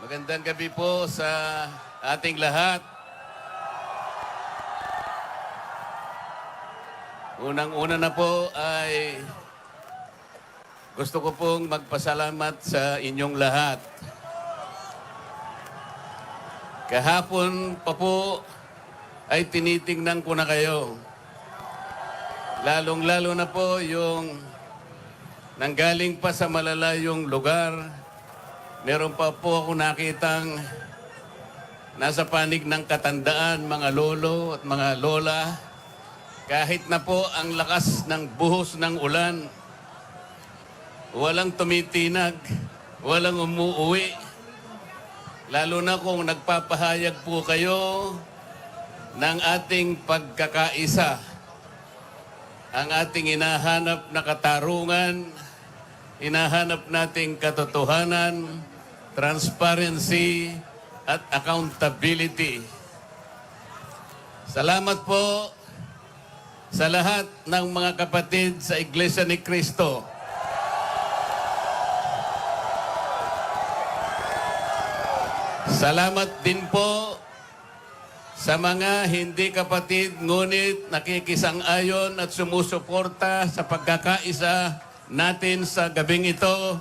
Magandang gabi po sa ating lahat. Unang-una na po ay gusto ko pong magpasalamat sa inyong lahat. Kahapon pa po ay tinitingnan ko na kayo. Lalong-lalo na po yung nanggaling pa sa malalayong lugar. Meron pa po ako nakitang nasa panig ng katandaan, mga lolo at mga lola. Kahit na po ang lakas ng buhos ng ulan, walang tumitinag, walang umuuwi. Lalo na kung nagpapahayag po kayo ng ating pagkakaisa. Ang ating hinahanap na katarungan, hinahanap nating katotohanan, transparency at accountability. Salamat po sa lahat ng mga kapatid sa Iglesia ni Cristo. Salamat din po sa mga hindi kapatid ngunit nakikisang-ayon at sumusuporta sa pagkakaisa natin sa gabing ito.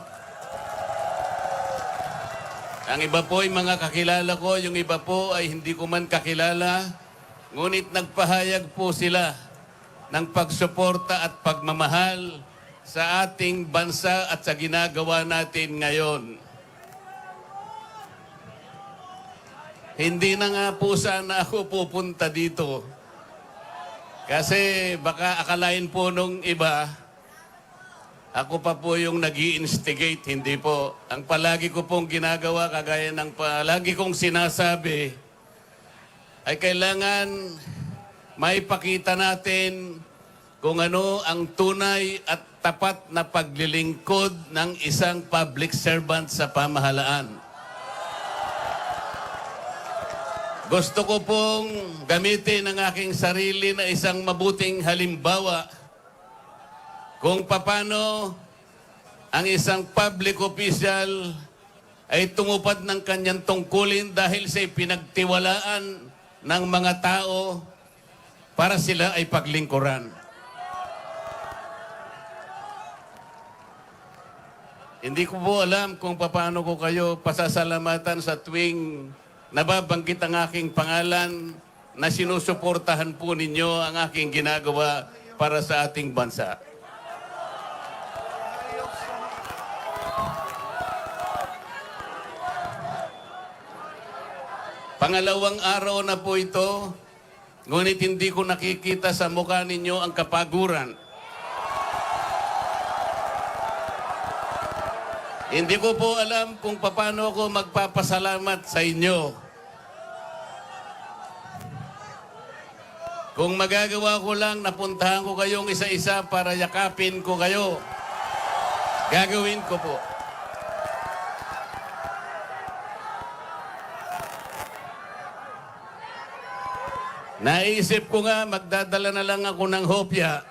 Ang iba po ay mga kakilala ko, yung iba po ay hindi ko man kakilala, ngunit nagpahayag po sila ng pagsuporta at pagmamahal sa ating bansa at sa ginagawa natin ngayon. Hindi na nga po sana ako pupunta dito kasi baka akalain po nung iba, ako pa po yung nag-i-instigate, hindi po. Ang palagi ko pong ginagawa, kagaya ng palagi kong sinasabi, ay kailangan maipakita natin kung ano ang tunay at tapat na paglilingkod ng isang public servant sa pamahalaan. Gusto ko pong gamitin ang aking sarili na isang mabuting halimbawa kung paano ang isang public official ay tumupad ng kanyang tungkulin dahil sa pinagtiwalaan ng mga tao para sila ay paglingkuran. Hindi ko po alam kung paano ko kayo pasasalamatan sa tuwing nababanggit ang aking pangalan na sinusuportahan po ninyo ang aking ginagawa para sa ating bansa. Pangalawang araw na po ito, ngunit hindi ko nakikita sa mukha ninyo ang kapaguran. Hindi ko po alam kung paano ako magpapasalamat sa inyo. Kung magagawa ko lang, napuntahan ko kayong isa-isa para yakapin ko kayo. Gagawin ko po. Naisip ko nga, magdadala na lang ako ng hopya.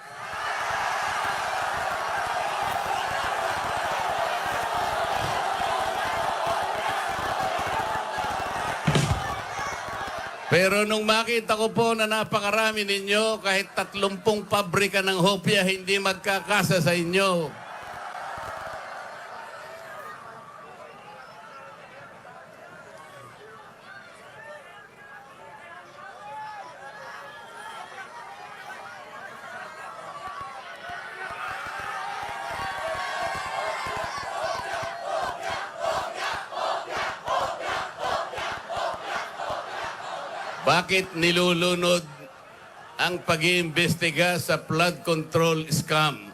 Pero nung makita ko po na napakarami ninyo, kahit 30 pabrika ng hopya, hindi magkakasa sa inyo. Bakit nilulunod ang pag-iimbestiga sa flood control scam?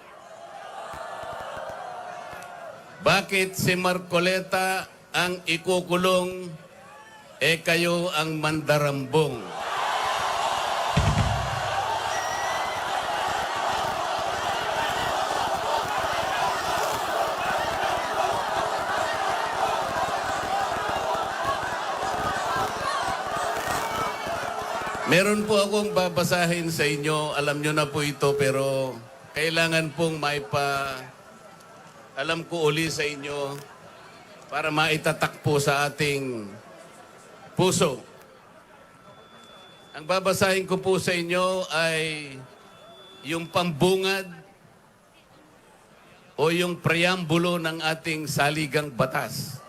Bakit si Marcoleta ang ikukulong, kayo ang mandarambong? Meron po akong babasahin sa inyo. Alam nyo na po ito, pero kailangan pong alam ko uli sa inyo para maitatak po sa ating puso. Ang babasahin ko po sa inyo ay yung pambungad o yung preambulo ng ating saligang batas.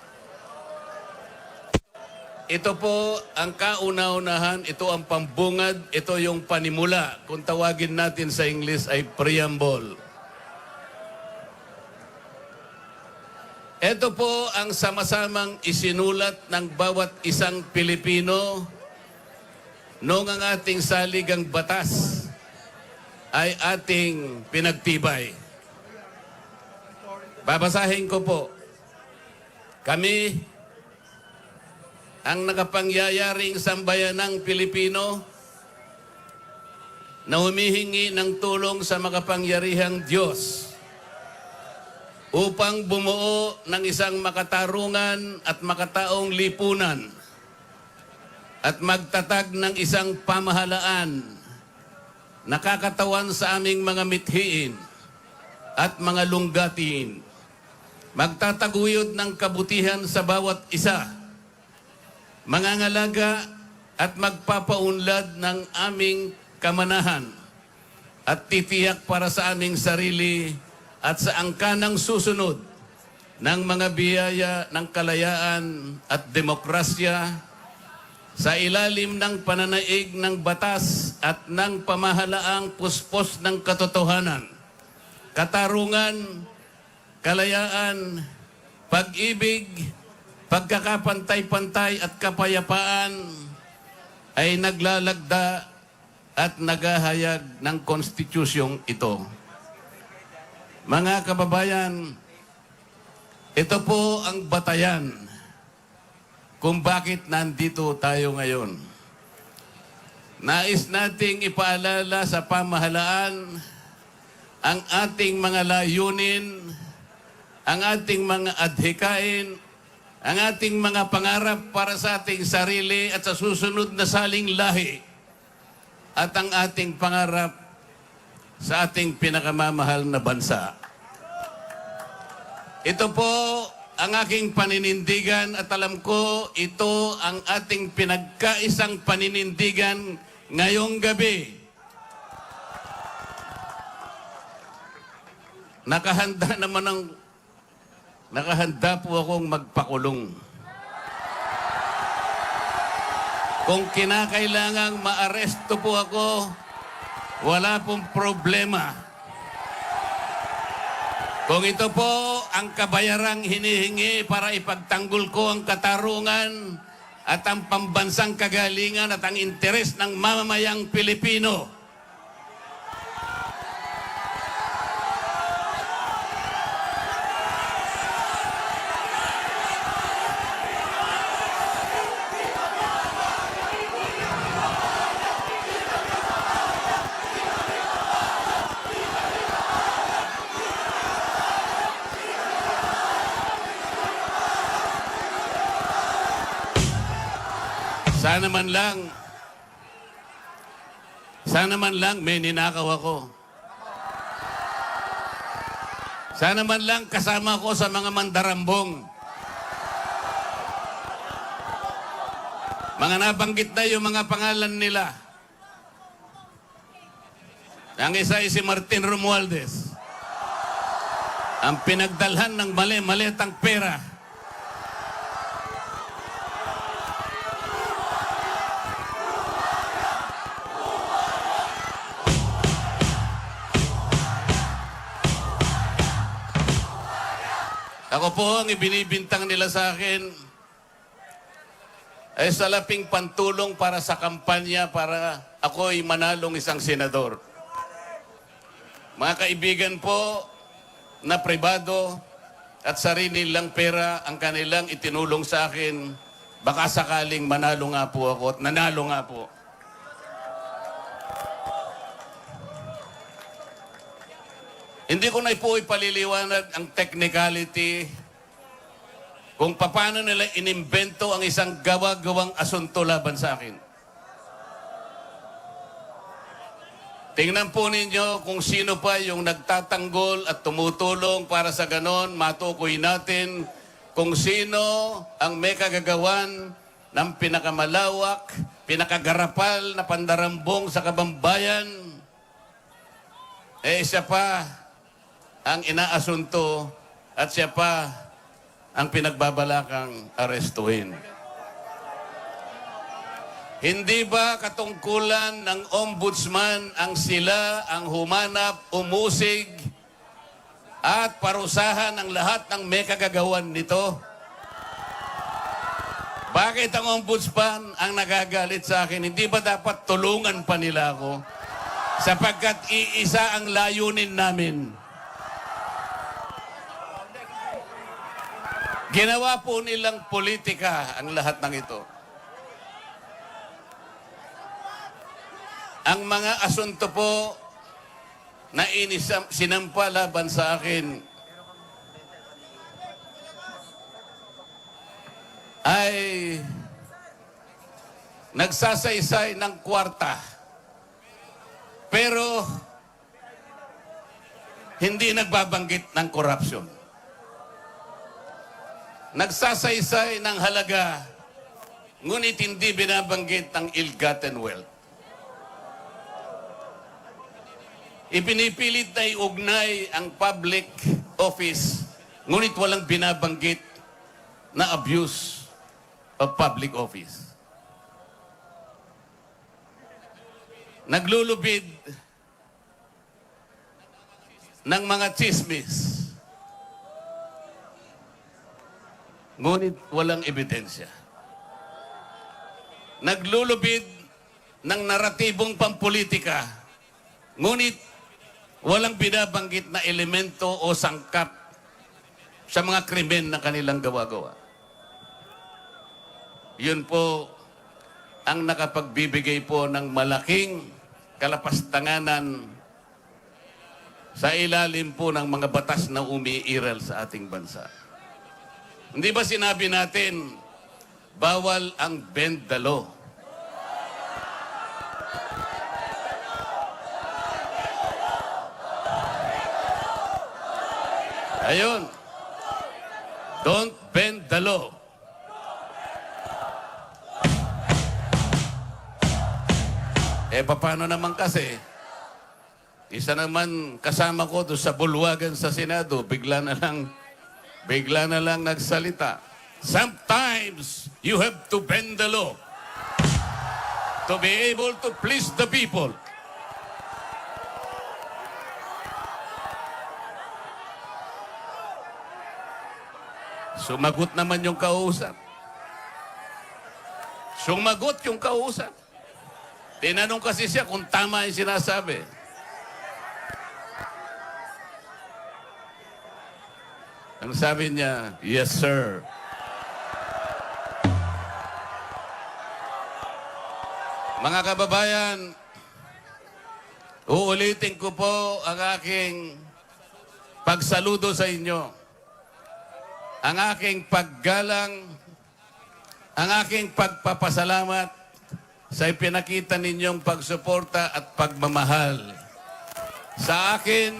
Ito po ang kauna-unahan, ito ang pambungad, ito yung panimula. Kung tawagin natin sa English ay preamble. Ito po ang sama-samang isinulat ng bawat isang Pilipino noong ang ating saligang batas ay ating pinagtibay. Babasahin ko po. Kami, ang nakapangyariang sambayanang Pilipino na humihingi ng tulong sa makapangyarihang Diyos upang bumuo ng isang makatarungan at makataong lipunan at magtatag ng isang pamahalaan nakakatawan sa aming mga mithiin at mga lunggatiin, magtataguyod ng kabutihan sa bawat isa, mangangalaga at magpapaunlad ng aming kamanahan at titiyak para sa aming sarili at sa angkanang susunod ng mga biyaya ng kalayaan at demokrasya sa ilalim ng pananaig ng batas at ng pamahalaang puspos ng katotohanan, katarungan, kalayaan, pag-ibig, pagkakapantay-pantay at kapayapaan ay naglalagda at naghahayag ng konstitusyong ito. Mga kababayan, ito po ang batayan kung bakit nandito tayo ngayon. Nais nating ipaalala sa pamahalaan ang ating mga layunin, ang ating mga adhikain, ang ating mga pangarap para sa ating sarili at sa susunod na saling lahi, at ang ating pangarap sa ating pinakamamahal na bansa. Ito po ang aking paninindigan at alam ko ito ang ating pinagkaisang paninindigan ngayong gabi. Nakahanda po akong magpakulong. Kung kinakailangang maaresto po ako, wala pong problema. Kung ito po ang kabayarang hinihingi para ipagtanggol ko ang katarungan at ang pambansang kagalingan at ang interes ng mamamayang Pilipino, sana man lang may ninakaw ako. Sana man lang kasama ko sa mga mandarambong. Mga nabanggit na yung mga pangalan nila. Ang isa ay si Martin Romualdez. Ang pinagdalhan ng mali-malitang pera. Ako po ang ibinibintang nila sa akin ay salaping pantulong para sa kampanya para ako'y manalong isang senador. Mga kaibigan po na pribado at sarili nilang pera ang kanilang itinulong sa akin, baka sakaling manalo nga po ako at nanalo nga po. Hindi ko na po ipaliliwanag ang technicality kung paano nila inimbento ang isang gawa-gawang asunto laban sa akin. Tingnan po ninyo kung sino pa yung nagtatanggol at tumutulong para sa ganon, matukoy natin kung sino ang may kagagawan ng pinakamalawak, pinakagarapal na pandarambong sa kabambayan, siya pa ang inaasunto at siya pa ang pinagbabalakang arestuhin. Hindi ba katungkulan ng ombudsman ang sila ang humanap, umusig, at parusahan ang lahat ng may kagagawan nito? Bakit ang ombudsman ang nagagalit sa akin? Hindi ba dapat tulungan pa nila ako? Sapagkat iisa ang layunin namin. Ginawa po nilang politika ang lahat ng ito. Ang mga asunto po na sinampa laban sa akin ay nagsasaysay ng kwarta. Pero hindi nagbabanggit ng korupsyon. Nagsasaysay ng halaga, ngunit hindi binabanggit ang ill-gotten wealth. Ipinipilit na iugnay ang public office, ngunit walang binabanggit na abuse of public office. Naglulubid ng mga chismis, ngunit walang ebidensya. Naglulubid ng naratibong pampolitika, ngunit walang binabanggit na elemento o sangkap sa mga krimen na kanilang gawa-gawa. Yun po ang nakapagbibigay po ng malaking kalapastanganan sa ilalim po ng mga batas na umiiral sa ating bansa. Hindi ba sinabi natin, bawal ang bend the law? Ayun. Don't bend the law. Paano naman kasi? Isa naman kasama ko doon sa bulwagan sa Senado, bigla na lang nagsalita. Sometimes you have to bend the law to be able to please the people. Sumagot naman yung kausap. Sumagot yung kausap. Tinanong kasi siya kung tama yung sinasabi. Ang sabi niya, yes, sir. Mga kababayan, uulitin ko po ang aking pagsaludo sa inyo. Ang aking paggalang, ang aking pagpapasalamat sa ipinakita ninyong pagsuporta at pagmamahal sa akin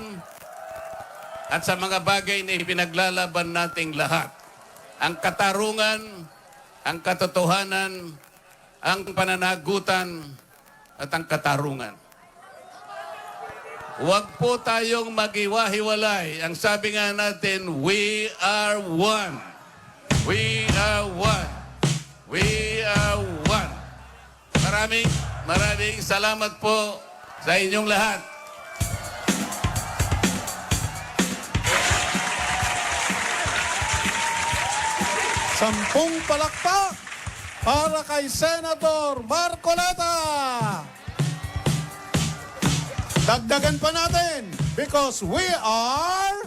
at sa mga bagay na ipinaglalaban nating lahat. Ang katarungan, ang katotohanan, ang pananagutan at ang katarungan. Huwag po tayong mag-iwahiwalay. Ang sabi nga natin, we are one. We are one. We are one. Maraming salamat po sa inyong lahat. Sampung palakpak para kay Senator Marcoleta. Dagdagan pa natin because we are